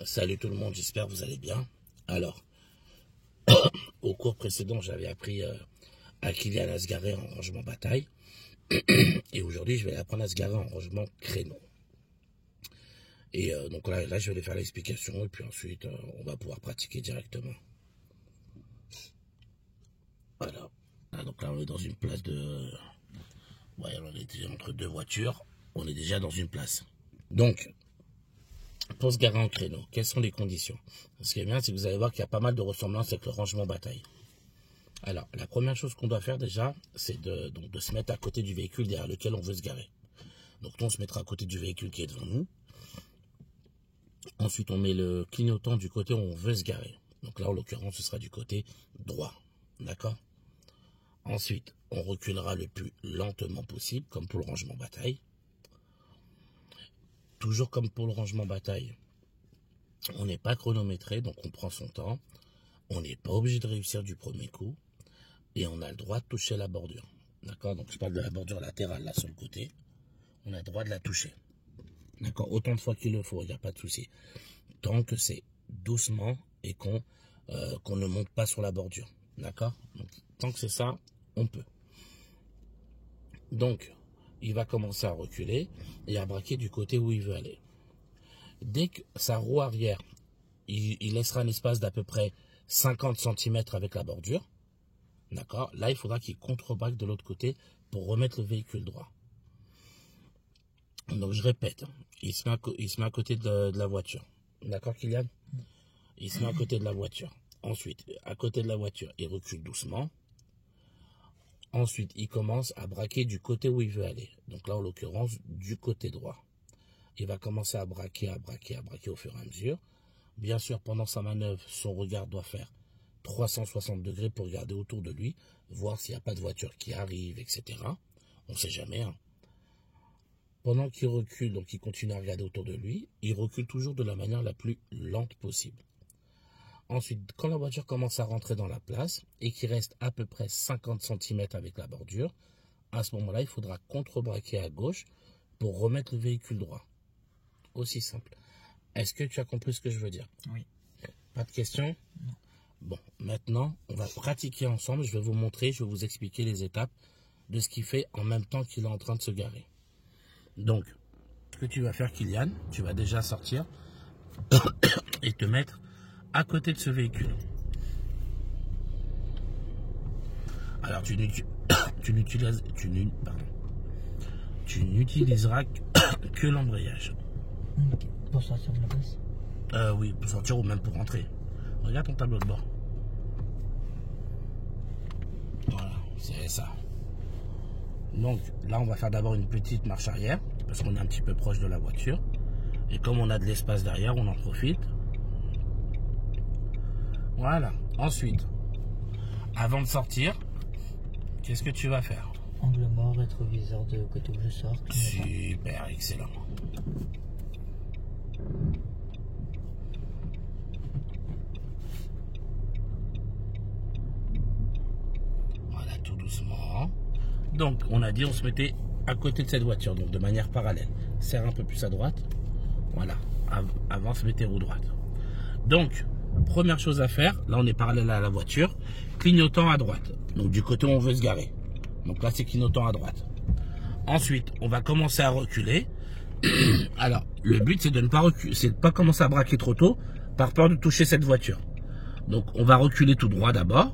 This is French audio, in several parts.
Salut tout le monde, j'espère que vous allez bien. Alors, au cours précédent, j'avais appris à Kylian à se garer en rangement bataille. Et aujourd'hui, je vais apprendre à se garer en rangement créneau. Et donc là, je vais aller faire l'explication. Et puis ensuite, on va pouvoir pratiquer directement. Voilà. Donc là, on est dans une place de... Ouais, on est entre deux voitures. On est déjà dans une place. Donc... Pour se garer en créneau, quelles sont les conditions? Ce qui est bien, c'est que vous allez voir qu'il y a pas mal de ressemblances avec le rangement bataille. Alors, la première chose qu'on doit faire déjà, c'est de se mettre à côté du véhicule derrière lequel on veut se garer. Donc, on se mettra à côté du véhicule qui est devant nous. Ensuite, on met le clignotant du côté où on veut se garer. Donc là, en l'occurrence, ce sera du côté droit. D'accord? Ensuite, on reculera le plus lentement possible, comme pour le rangement bataille. Toujours comme pour le rangement bataille, on n'est pas chronométré, donc on prend son temps. On n'est pas obligé de réussir du premier coup. Et on a le droit de toucher la bordure. D'accord? Donc je parle de la bordure latérale, là, sur le côté. On a le droit de la toucher. D'accord? Autant de fois qu'il le faut, il n'y a pas de souci. Tant que c'est doucement et qu'on ne monte pas sur la bordure. D'accord? Donc tant que c'est ça, on peut. Donc... il va commencer à reculer et à braquer du côté où il veut aller. Dès que sa roue arrière, il laissera un espace d'à peu près 50 cm avec la bordure. D'accord? Là, il faudra qu'il contrebraque de l'autre côté pour remettre le véhicule droit. Donc, je répète, il se met à côté de la voiture. D'accord, Kylian? Il se met à côté de la voiture. Ensuite, à côté de la voiture, il recule doucement. Ensuite, il commence à braquer du côté où il veut aller. Donc là, en l'occurrence, du côté droit. Il va commencer à braquer au fur et à mesure. Bien sûr, pendant sa manœuvre, son regard doit faire 360 degrés pour regarder autour de lui, voir s'il n'y a pas de voiture qui arrive, etc. On ne sait jamais. Hein. Pendant qu'il recule, donc il continue à regarder autour de lui, il recule toujours de la manière la plus lente possible. Ensuite, quand la voiture commence à rentrer dans la place et qu'il reste à peu près 50 cm avec la bordure, à ce moment-là, il faudra contrebraquer à gauche pour remettre le véhicule droit. Aussi simple. Est-ce que tu as compris ce que je veux dire? Oui. Pas de questions? Non. Bon, maintenant, on va pratiquer ensemble. Je vais vous montrer, je vais vous expliquer les étapes de ce qu'il fait en même temps qu'il est en train de se garer. Donc, ce que tu vas faire, Kylian, tu vas déjà sortir et te mettre à côté de ce véhicule. Alors tu n'utiliseras que l'embrayage. Pour sortir de la place? Oui, pour sortir ou même pour rentrer. Regarde ton tableau de bord. Voilà, c'est ça. Donc là, on va faire d'abord une petite marche arrière, parce qu'on est un petit peu proche de la voiture. Et comme on a de l'espace derrière, on en profite. Voilà. Ensuite, avant de sortir, qu'est-ce que tu vas faire? Angle mort, rétroviseur de côté où je sors. Super, excellent. Voilà, tout doucement. Donc, on a dit, on se mettait à côté de cette voiture, donc de manière parallèle. Serre un peu plus à droite. Voilà. Avance, mettez roue droite. Donc, première chose à faire, là on est parallèle à la voiture, clignotant à droite, donc du côté où on veut se garer. Donc là c'est clignotant à droite. Ensuite, on va commencer à reculer. Alors, le but c'est de ne pas reculer, c'est de pas commencer à braquer trop tôt, par peur de toucher cette voiture. Donc on va reculer tout droit d'abord.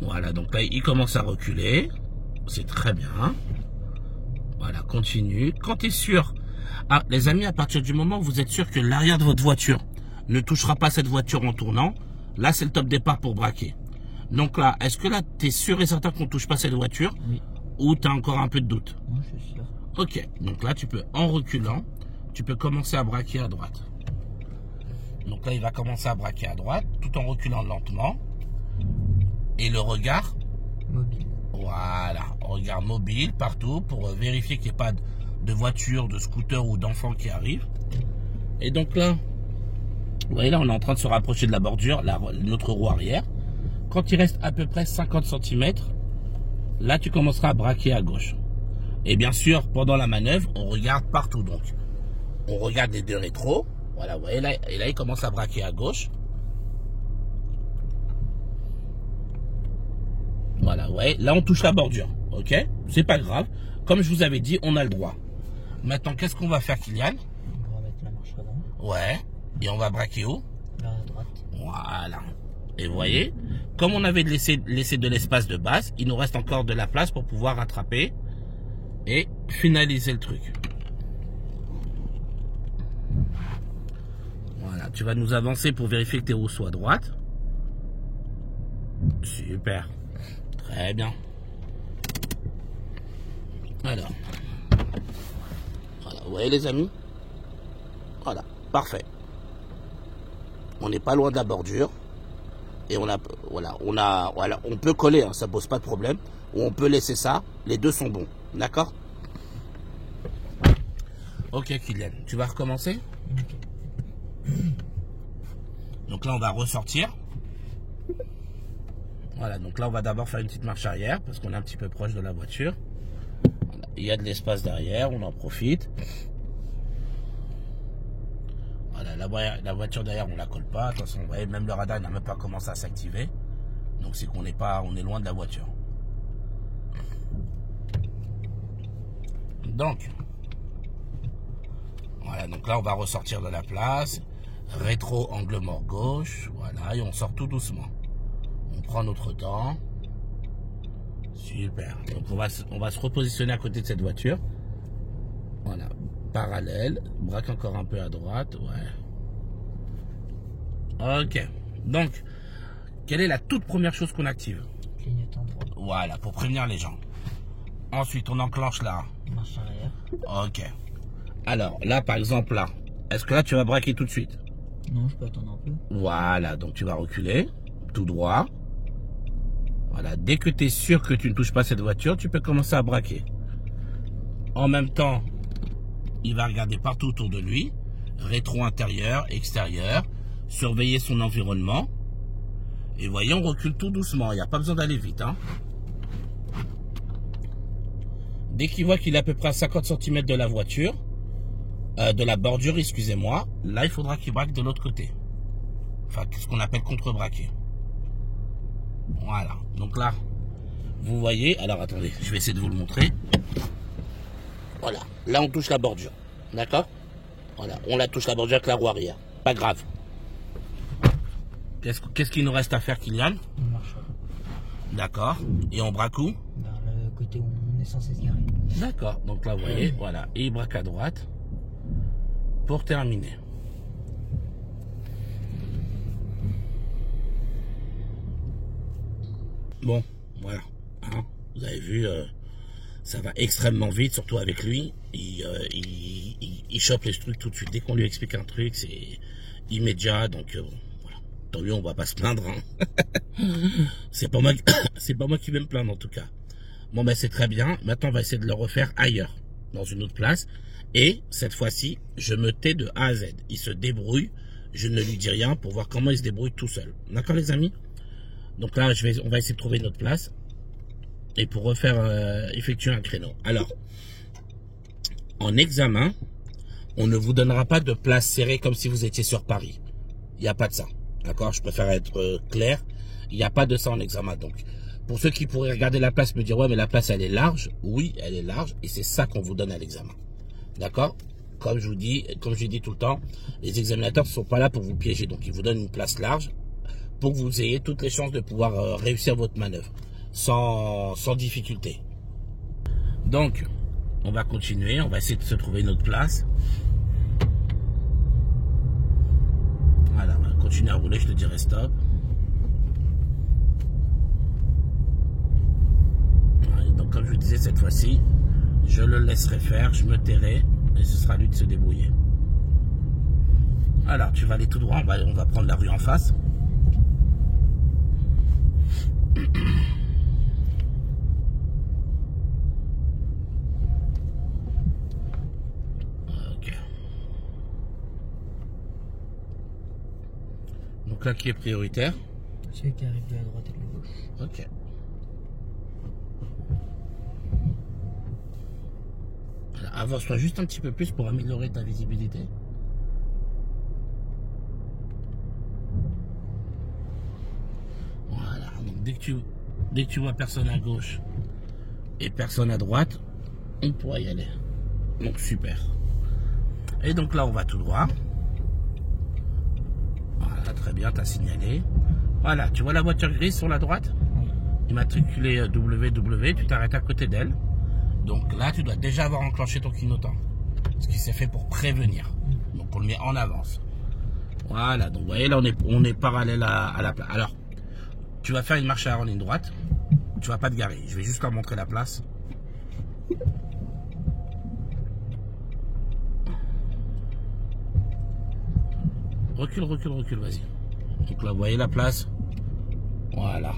Voilà, donc là il commence à reculer. C'est très bien. Voilà, continue. Quand tu es sûr... Ah, les amis, à partir du moment où vous êtes sûr que l'arrière de votre voiture ne touchera pas cette voiture en tournant, là, c'est le top départ pour braquer. Donc là, est-ce que là, tu es sûr et certain qu'on ne touche pas cette voiture? Oui. Ou tu as encore un peu de doute? Non, je suis sûr. Ok, donc là, tu peux, en reculant, tu peux commencer à braquer à droite. Donc là, il va commencer à braquer à droite, tout en reculant lentement. Et le regard? Mobile. Voilà, regard mobile partout pour vérifier qu'il n'y ait pas de voiture, de scooter ou d'enfants qui arrivent. Et donc là, vous voyez là, on est en train de se rapprocher de la bordure, notre roue arrière. Quand il reste à peu près 50 cm, là tu commenceras à braquer à gauche. Et bien sûr, pendant la manœuvre, on regarde partout. Donc, on regarde les deux rétros. Voilà, vous voyez là, et là, il commence à braquer à gauche. Voilà, vous voyez, là, on touche la bordure. Ok, c'est pas grave. Comme je vous avais dit, on a le droit. Maintenant, qu'est-ce qu'on va faire, Kylian? On va mettre la marche avant. Ouais, et on va braquer où? Là à droite. Voilà. Et vous voyez, comme on avait laissé de l'espace de base, il nous reste encore de la place pour pouvoir rattraper et finaliser le truc. Voilà, tu vas nous avancer pour vérifier que tes roues soient droites. Super. Très bien. Alors. Voilà, vous voyez les amis? Voilà, parfait. On n'est pas loin de la bordure. Et on peut coller, hein, ça pose pas de problème. Ou on peut laisser ça, les deux sont bons. D'accord? Ok Kylian, tu vas recommencer? Ok. Donc là on va ressortir. Voilà, donc là on va d'abord faire une petite marche arrière, parce qu'on est un petit peu proche de la voiture. Voilà, il y a de l'espace derrière, on en profite. Voilà, la voiture derrière, on la colle pas. De toute façon, vous voyez, même le radar n'a même pas commencé à s'activer. Donc c'est qu'on n'est pas, on est loin de la voiture. Donc, voilà, donc là on va ressortir de la place. Rétro, angle mort gauche. Voilà, et on sort tout doucement. On prend notre temps. Super. Donc on va se repositionner à côté de cette voiture. Voilà. Parallèle, braque encore un peu à droite, ouais. Ok, donc, quelle est la toute première chose qu'on active? Clignotant droit. Voilà, pour prévenir les gens. Ensuite, on enclenche là. Marche arrière. Ok. Alors, là, par exemple, là, est-ce que là, tu vas braquer tout de suite? Non, je peux attendre un peu. Voilà, donc tu vas reculer, tout droit. Voilà, dès que tu es sûr que tu ne touches pas cette voiture, tu peux commencer à braquer. En même temps, il va regarder partout autour de lui, rétro intérieur, extérieur, surveiller son environnement. Et voyez, on recule tout doucement, il n'y a pas besoin d'aller vite. Hein. Dès qu'il voit qu'il est à peu près à 50 cm de la voiture, de la bordure, excusez-moi, là il faudra qu'il braque de l'autre côté. Enfin, ce qu'on appelle contre-braquer. Voilà, donc là, vous voyez, alors attendez, je vais essayer de vous le montrer. Voilà, là on touche la bordure, d'accord? Voilà, on la touche la bordure avec la roue arrière, pas grave. Qu'est-ce qu'il nous reste à faire, Kylian? On marche avant. D'accord, et on braque où? Vers le côté où on est censé se garer. D'accord, donc là vous voyez, voilà, et il braque à droite pour terminer. Bon, voilà, hein, vous avez vu... ça va extrêmement vite, surtout avec lui. Il chope les trucs tout de suite. Dès qu'on lui explique un truc, c'est immédiat. Donc voilà. Tant mieux, on va pas se plaindre. Hein. C'est pas moi qui vais me plaindre en tout cas. Bon ben c'est très bien. Maintenant on va essayer de le refaire ailleurs, dans une autre place. Et cette fois-ci, je me tais de A à Z. Il se débrouille. Je ne lui dis rien pour voir comment il se débrouille tout seul. D'accord les amis? Donc là, on va essayer de trouver notre place. Et pour refaire effectuer un créneau. Alors, en examen, on ne vous donnera pas de place serrée comme si vous étiez sur Paris. Il n'y a pas de ça. D'accord? Je préfère être clair. Il n'y a pas de ça en examen. Donc, pour ceux qui pourraient regarder la place, me dire, ouais, mais la place, elle est large. Oui, elle est large. Et c'est ça qu'on vous donne à l'examen. D'accord? Comme je dis tout le temps, les examinateurs ne sont pas là pour vous piéger. Donc, ils vous donnent une place large pour que vous ayez toutes les chances de pouvoir réussir votre manœuvre. Sans difficulté. Donc, on va continuer. On va essayer de se trouver une autre place. Voilà, on va continuer à rouler. Je te dirai stop. Voilà, donc, comme je vous disais, cette fois-ci, je le laisserai faire. Je me tairai. Et ce sera à lui de se débrouiller. Alors, tu vas aller tout droit. On va prendre la rue en face. Donc là, qui est prioritaire? Celui qui arrive de la droite et de la gauche. Ok. Avance-toi juste un petit peu plus pour améliorer ta visibilité. Voilà, donc dès que tu vois personne à gauche et personne à droite, on pourra y aller. Donc super. Et donc là on va tout droit. Voilà, très bien, t'as signalé. Voilà, tu vois la voiture grise sur la droite, immatriculée WW, tu t'arrêtes à côté d'elle. Donc là tu dois déjà avoir enclenché ton clignotant. Ce qui s'est fait pour prévenir. Donc on le met en avance. Voilà, donc vous voyez là on est parallèle à la place. Alors, tu vas faire une marche arrière en ligne droite. Tu vas pas te garer. Je vais juste leur montrer la place. Recule, vas-y. Donc là, vous voyez la place. Voilà.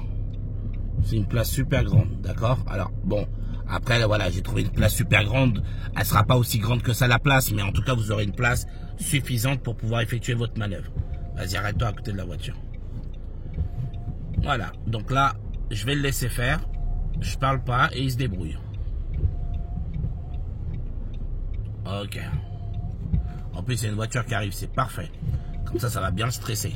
C'est une place super grande, d'accord? Alors, bon, après, là, voilà, j'ai trouvé une place super grande. Elle sera pas aussi grande que ça, la place, mais en tout cas, vous aurez une place suffisante pour pouvoir effectuer votre manœuvre. Vas-y, arrête-toi à côté de la voiture. Voilà. Donc là, je vais le laisser faire. Je parle pas et il se débrouille. Ok. En plus, il y a une voiture qui arrive, c'est parfait. Comme ça va bien le stresser.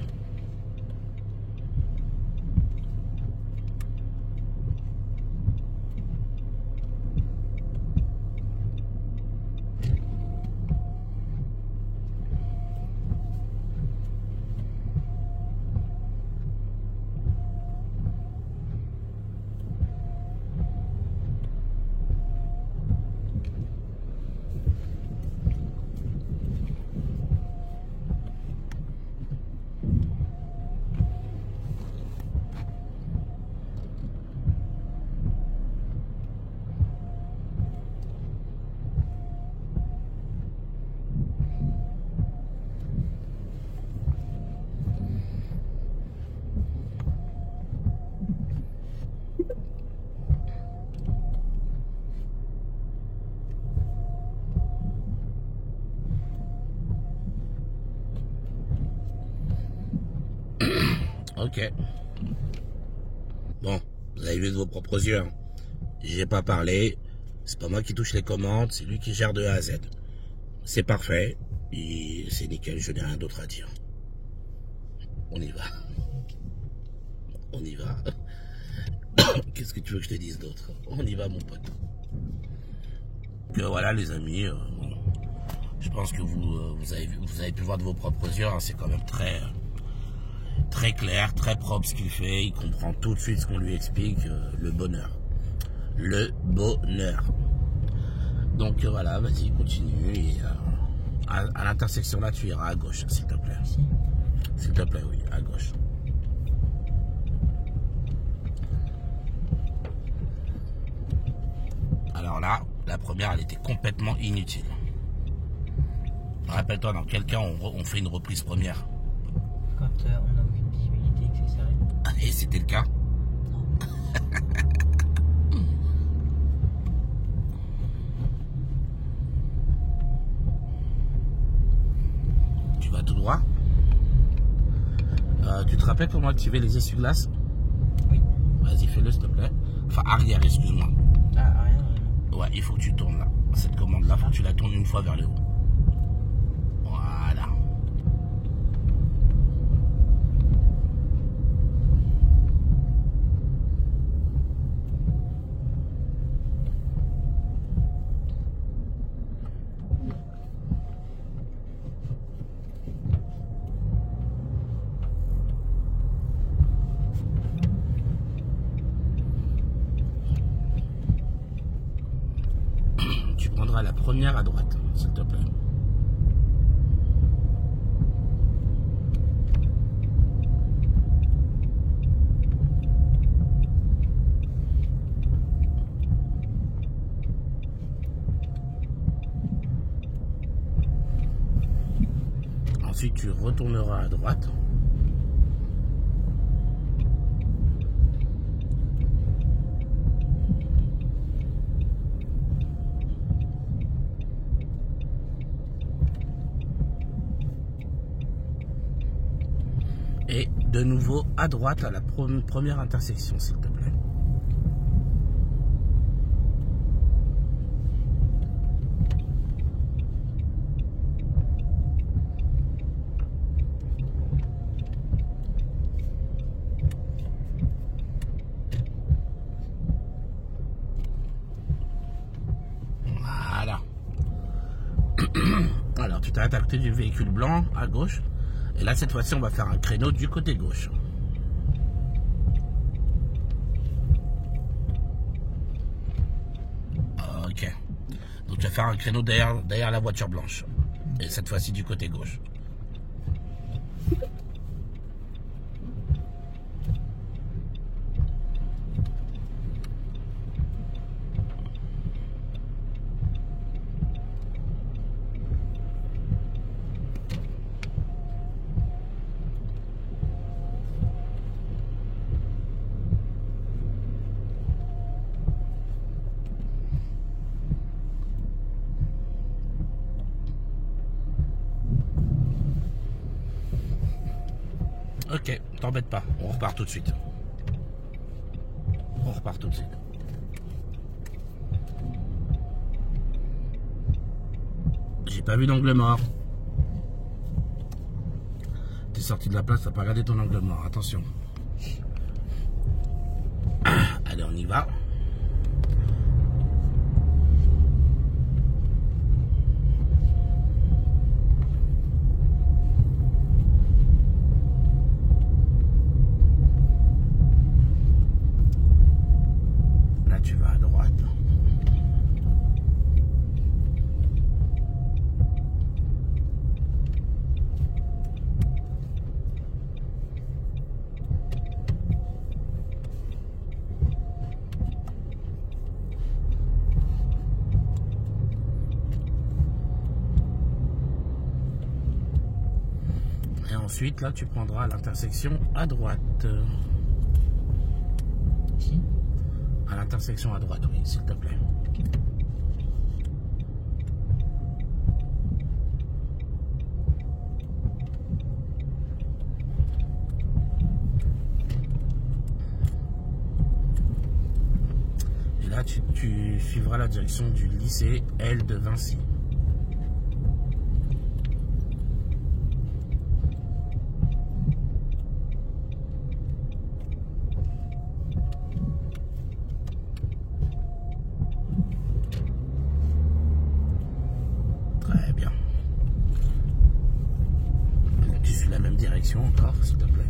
Ok. Bon, vous avez vu de vos propres yeux. Hein. J'ai pas parlé. C'est pas moi qui touche les commandes, c'est lui qui gère de A à Z. C'est parfait. Et c'est nickel, je n'ai rien d'autre à dire. On y va. On y va. Qu'est-ce que tu veux que je te dise d'autre? On y va, mon pote. Donc voilà, les amis. Bon, je pense que vous avez pu voir de vos propres yeux. Hein, c'est quand même très clair, très propre ce qu'il fait. Il comprend tout de suite ce qu'on lui explique. Le bonheur. Le bonheur. Donc voilà, vas-y, continue. Et à l'intersection là, tu iras à gauche, s'il te plaît. S'il te plaît, oui, à gauche. Alors là, la première, elle était complètement inutile. Rappelle-toi, dans quel cas on fait une reprise première? Quand on n'a aucune visibilité que c'est serré. Et c'était le cas. Tu vas tout droit. Tu te rappelles comment activer les essuie-glaces? Oui. Vas-y, fais-le, s'il te plaît. Enfin, arrière, excuse-moi. Ah, rien. Ouais, il faut que tu tournes là. Cette commande-là, il faut que tu la tournes une fois vers le haut. Voilà. Tu prendras la première à droite, s'il te plaît. Ensuite, tu retourneras à droite. Et de nouveau à droite à la première intersection, s'il te plaît. tu t'arrêtes à côté du véhicule blanc à gauche. Et là, cette fois-ci, on va faire un créneau du côté gauche. Ok. Donc, tu vas faire un créneau derrière la voiture blanche. Et cette fois-ci, du côté gauche. Ok, t'embête pas, on repart tout de suite. On repart tout de suite. J'ai pas vu d'angle mort. T'es sorti de la place, t'as pas regardé ton angle mort, attention. Allez, on y va. Là, tu vas à droite. Et ensuite, là, tu prendras l'intersection à droite. Ici? À l'intersection à droite, oui, s'il te plaît. Et là, tu suivras la direction du lycée L de Vinci. Très bien. Donc, tu suis la même direction encore, s'il te plaît.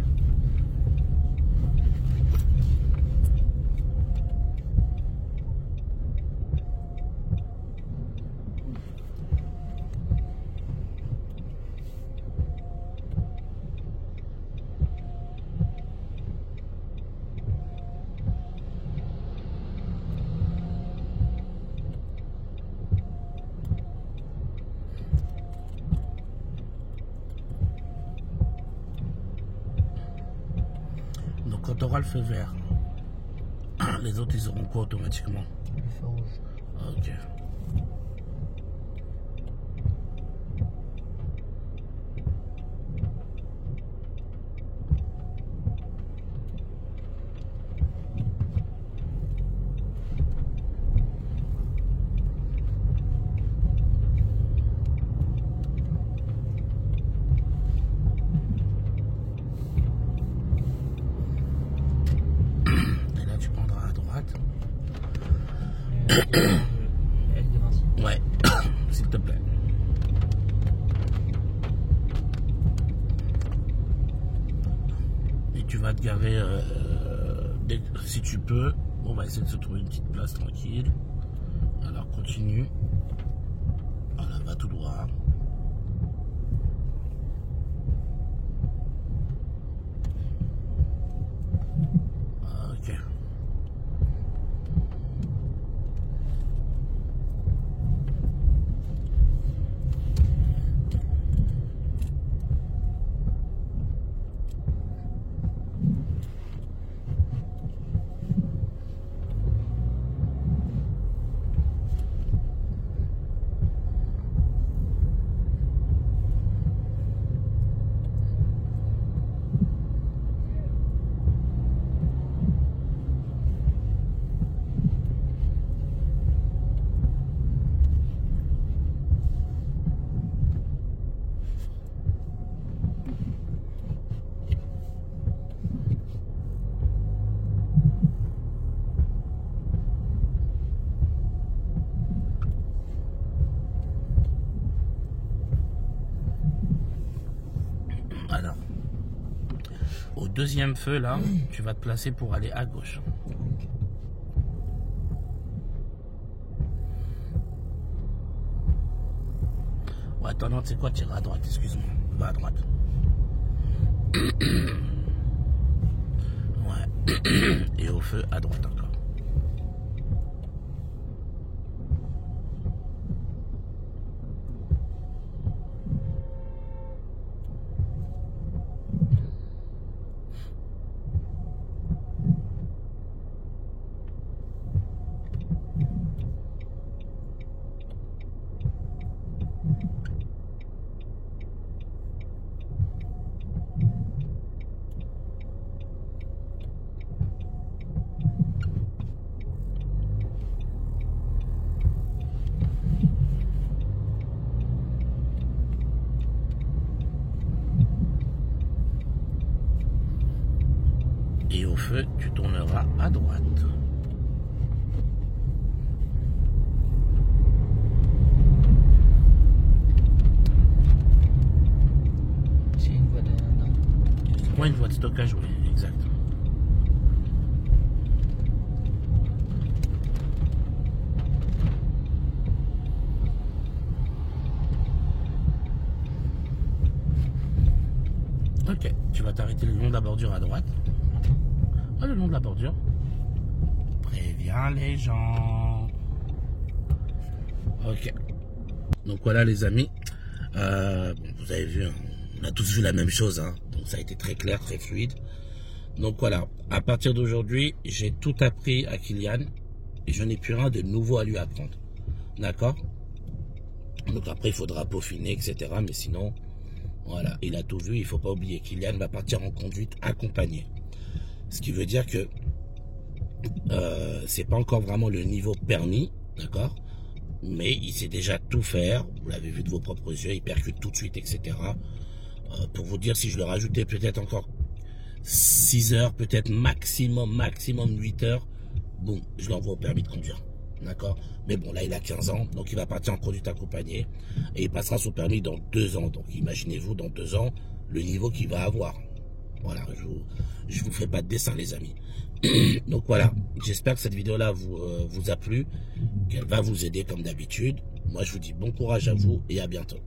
Donc quand tu auras le feu vert, les autres ils auront quoi automatiquement? Le feu rouge. Ok. Et là tu prendras à droite. L de Vinci. Ouais, s'il te plaît. Et tu vas te garer si tu peux. On va essayer de se trouver une petite place tranquille. Alors continue. Voilà, va tout droit. Ok. au deuxième feu, là, tu vas te placer pour aller à gauche. Ouais, attends, non, tu sais quoi, tu iras à droite, excuse-moi. Va à droite. Ouais. Et au feu, à droite encore. Et au feu, tu tourneras à droite. C'est une voie de... non. Ouais, une voie de stockage, oui, exact. Ok, tu vas t'arrêter le long de la bordure à droite. Ah, le long de la bordure. Préviens les gens. Ok. Donc voilà les amis. Vous avez vu, hein, on a tous vu la même chose. Hein, donc ça a été très clair, très fluide. Donc voilà, à partir d'aujourd'hui, j'ai tout appris à Kylian. Et je n'ai plus rien de nouveau à lui apprendre. D'accord? Donc après, il faudra peaufiner, etc. Mais sinon... Voilà, il a tout vu, il ne faut pas oublier. Kylian va partir en conduite accompagnée. Ce qui veut dire que c'est pas encore vraiment le niveau permis, d'accord? Mais il sait déjà tout faire, vous l'avez vu de vos propres yeux, il percute tout de suite, etc. Pour vous dire, si je le rajoutais peut-être encore 6 heures, peut-être maximum 8 heures, bon, je l'envoie au permis de conduire. D'accord? Mais bon, là, il a 15 ans, donc il va partir en conduite accompagnée. Et il passera son permis dans 2 ans. Donc imaginez-vous, dans 2 ans, le niveau qu'il va avoir. Voilà, je vous ferai pas de dessin, les amis. Donc voilà, j'espère que cette vidéo-là vous a plu, qu'elle va vous aider comme d'habitude. Moi, je vous dis bon courage à vous et à bientôt.